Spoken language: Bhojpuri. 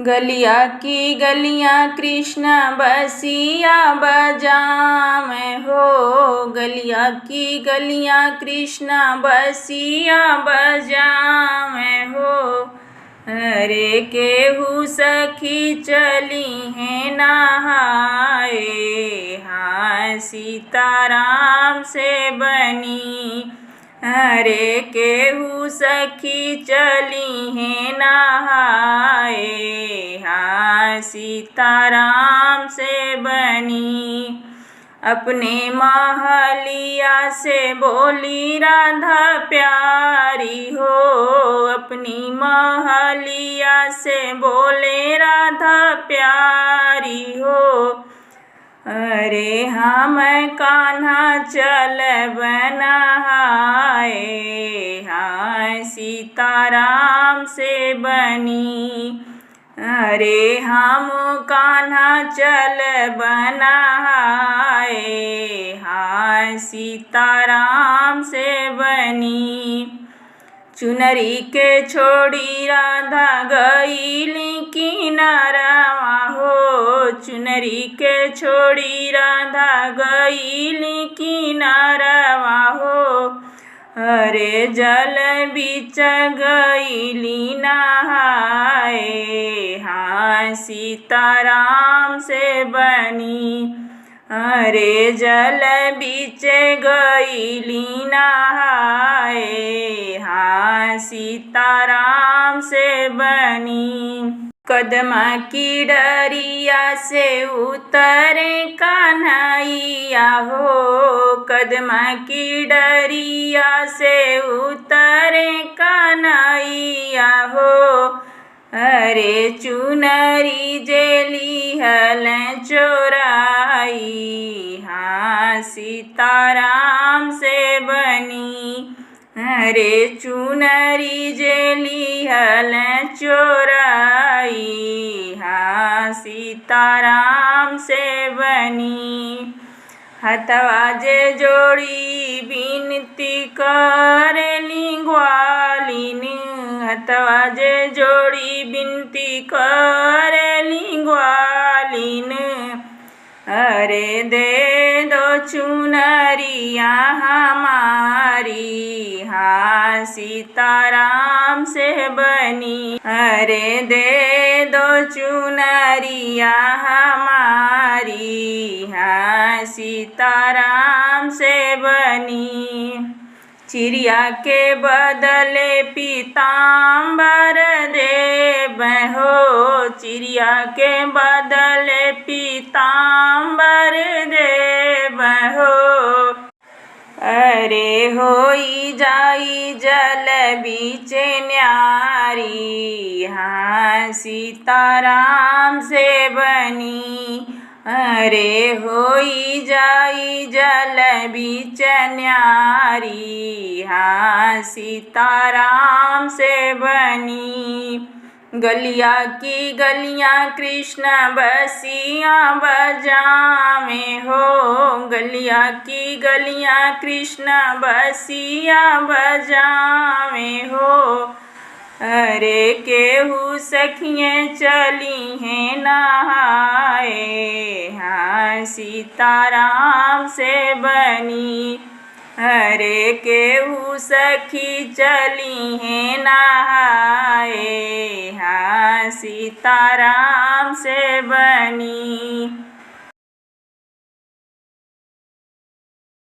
गलिया की गलियां कृष्ण बसिया बजावे हो। गलिया की गलियां कृष्ण बसिया बजावे हो। अरे केहू सखी चली है नहाए, हाँ सीताराम से बनी। अरे केहू सखी चली है नहाए, हाँ सीताराम से बनी। अपने महलिया से बोली राधा प्यारी हो। अपनी महलिया से बोले राधा प्यारी हो। अरे हम कान्हा चल नहाए, हाँ सीताराम से बनी। अरे हम कान्हा चल नहाए, हाँ सीताराम से बनी। चुनरी के छोड़ी राधा गईली किनारवा हो। चुनरी के छोड़ी राधा गईली किनारवा हो। अरे जल बीच गईली नहाए, हाँ सीताराम से बनी। अरे जल बीच गईली नहाए, हाँ सीताराम से बनी। कदमा की डरिया से उतरे कन्हैया हो। कदमा की डरिया से उतरे कन्हैया हो। अरे चुनरी जेली हल चोराई, हाँ सीताराम से बनी। अरे चुनरी जेली हल चोराई, हाँ सीताराम से बनी। हथवा जे जोड़ी बिनती करेली ग्वालिन। हथवा जे जोड़ी बिनती करेली ग्वालिन। अरे दे दो चुनरिया हमारी, हाँ सीताराम से बनी। अरे दे दो चुनरिया हमारी, हाँ सीताराम से बनी। चिड़िया के बदले पीताम्बर देव हो। चिड़िया के बदले पीताम्बर देव हो। अरे होई जाई जल बीच न्यारी, हाँ सीताराम से बनी। अरे होई जाई जल बीच न्यारी, हाँ सीताराम से बनी। गलिया की गलियां कृष्ण बसिया बजावे हो। गलिया की गलियां कृष्ण बसिया बजावे हो। अरे केहू सखियाँ चली हैं नहाए, हाँ सीताराम से बनी। अरे केहू सखी चली हैं नहाए, हाँ सीताराम से बनी।